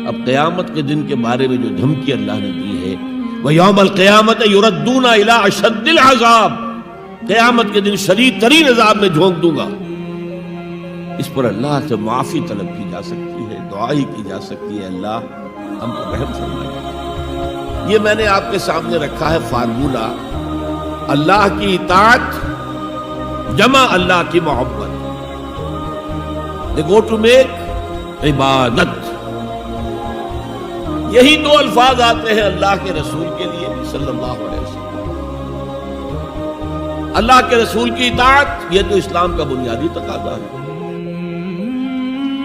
اب قیامت کے دن کے بارے میں جو دھمکی اللہ نے دی ہے وَيَوْمَ الْقِيَامَةِ يُرَدُّونَ إِلَىٰ أَشَدِّ الْعَذَابِ، قیامت کے دن شدید ترین عذاب میں جھونک دوں گا۔ اس پر اللہ سے معافی طلب کی جا سکتی ہے، دعا ہی کی جا سکتی ہے، اللہ ہم پر رحم فرمائے۔ یہ میں نے آپ کے سامنے رکھا ہے فارمولہ، اللہ کی اطاعت جمع اللہ کی محبت۔ They go to make عبادت، یہی دو الفاظ آتے ہیں اللہ کے رسول کے لیے صلی اللہ علیہ وسلم۔ اللہ کے رسول کی اطاعت یہ تو اسلام کا بنیادی تقاضا ہے۔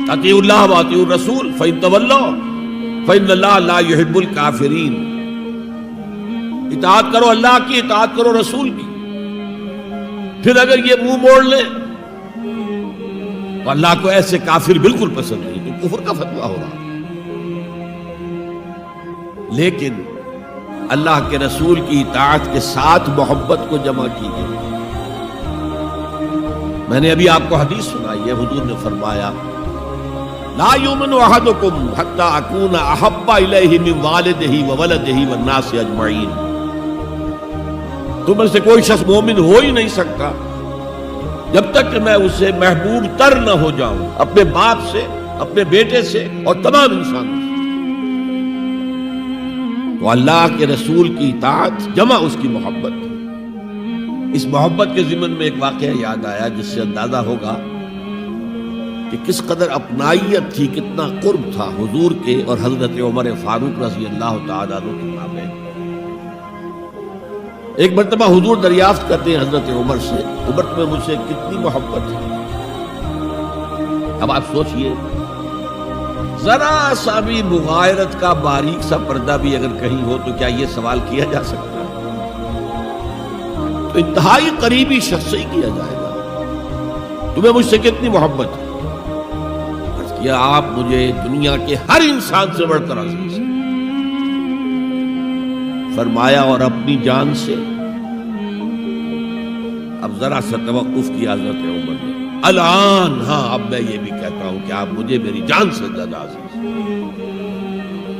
اطیعوا اللہ واطیعوا الرسول فإن تولوا فإن اللہ لا يحب الکافرین، اطاعت کرو اللہ کی، اطاعت کرو رسول کی۔ پھر اگر یہ منہ موڑ لیں تو اللہ کو ایسے کافر بالکل پسند نہیں، تو کفر کا فتویٰ ہو رہا۔ لیکن اللہ کے رسول کی اطاعت کے ساتھ محبت کو جمع کیجیے۔ میں نے ابھی آپ کو حدیث سنائی ہے، حضور نے فرمایا لا یؤمن احدکم حتی اکون احب الیہ من والدہ وولدہ والناس اجمعین، تم میں سے کوئی شخص مومن ہو ہی نہیں سکتا جب تک کہ میں اسے محبوب تر نہ ہو جاؤں، اپنے باپ سے، اپنے بیٹے سے اور تمام انسانوں سے۔ تو اللہ کے رسول کی اطاعت جمع اس کی محبت۔ اس محبت کے ضمن میں ایک واقعہ یاد آیا جس سے اندازہ ہوگا کہ کس قدر اپنائیت تھی، کتنا قرب تھا حضور کے اور حضرت عمر فاروق رضی اللہ تعالیٰ عنہ کے مابین۔ ایک مرتبہ حضور دریافت کرتے ہیں حضرت عمر سے، عمر تمہیں مجھ سے کتنی محبت ہے؟ اب آپ سوچئے، ذرا سا بھی مغایرت کا باریک سا پردہ بھی اگر کہیں ہو تو کیا یہ سوال کیا جا سکتا ہے؟ تو انتہائی قریبی شخص سے ہی کیا جائے گا، تمہیں مجھ سے کتنی محبت ہے؟ عرض کیا آپ مجھے دنیا کے ہر انسان سے بڑھ کر عزیز ہیں۔ فرمایا اور اپنی جان سے؟ اب ذرا سا توقف کیا حضرت عمر نے، الان ہاں اب میں یہ بھی کہتا ہوں کہ آپ مجھے میری جان سے زیادہ عزیز ہیں۔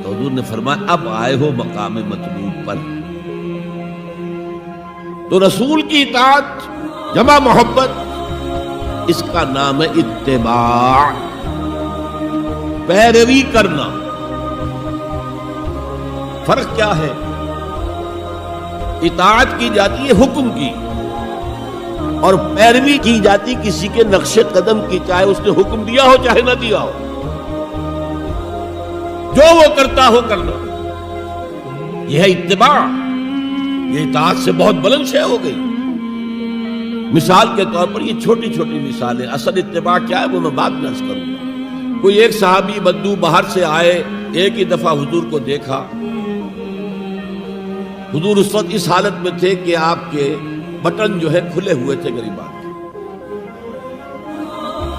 تو حضور نے فرمایا اب آئے ہو مقام مطلوب پر۔ تو رسول کی اطاعت جمع محبت، اس کا نام ہے اتباع، پیروی کرنا۔ فرق کیا ہے؟ اطاعت کی جاتی ہے حکم کی، اور پیروی کی جاتی کسی کے نقش قدم کی، چاہے اس نے حکم دیا ہو چاہے نہ دیا ہو، جو وہ کرتا ہو کرنا۔ یہ ہے اتباع۔ یہ اطاعت سے بہت بلند شے ہو گئی۔ مثال کے طور پر یہ چھوٹی چھوٹی مثالیں، اصل اتباع کیا ہے وہ میں بعد میں عرض کروں گا۔ کوئی ایک صحابی بدو باہر سے آئے، ایک ہی دفعہ حضور کو دیکھا، حضور اس وقت اس حالت میں تھے کہ آپ کے بٹن جو ہے کھلے ہوئے تھے گریبان کے۔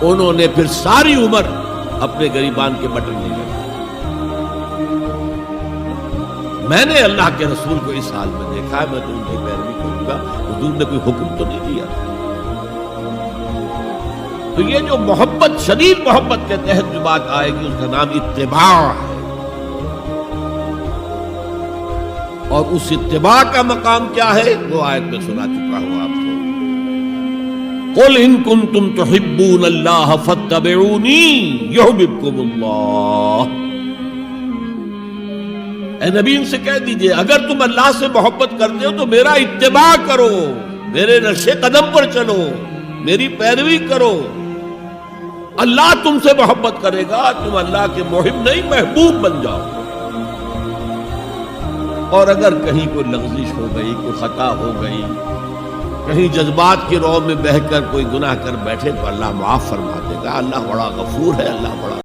انہوں نے پھر ساری عمر اپنے گریبان کے بٹن نہیں لگائے۔ میں نے اللہ کے رسول کو اس حال میں دیکھا ہے، میں تو ان کی پیروی کروں گا۔ حضور نے کوئی حکم تو نہیں دیا۔ تو یہ جو محبت، شدید محبت کے تحت جو بات آئے گی اس کا نام اتباع ہے۔ اور اس اتباع کا مقام کیا ہے وہ آیت میں سنا چکا ہوں آپ کو۔ قُلْ إِن كُنتُمْ تُحِبُّونَ اللَّهَ فَاتَّبِعُونِي يُحْبِبْكُمُ اللَّهُ۔ اے نبی ان سے کہہ دیجئے اگر تم اللہ سے محبت کرتے ہو تو میرا اتباع کرو، میرے نقش قدم پر چلو، میری پیروی کرو۔ اللہ تم سے محبت کرے گا، تم اللہ کے محب نہیں محبوب بن جاؤ۔ اور اگر کہیں کوئی لغزش ہو گئی، کوئی خطا ہو گئی، کہیں جذبات کی رو میں بہہ کر کوئی گناہ کر بیٹھے تو اللہ معاف فرما دے گا۔ اللہ بڑا غفور ہے، اللہ بڑا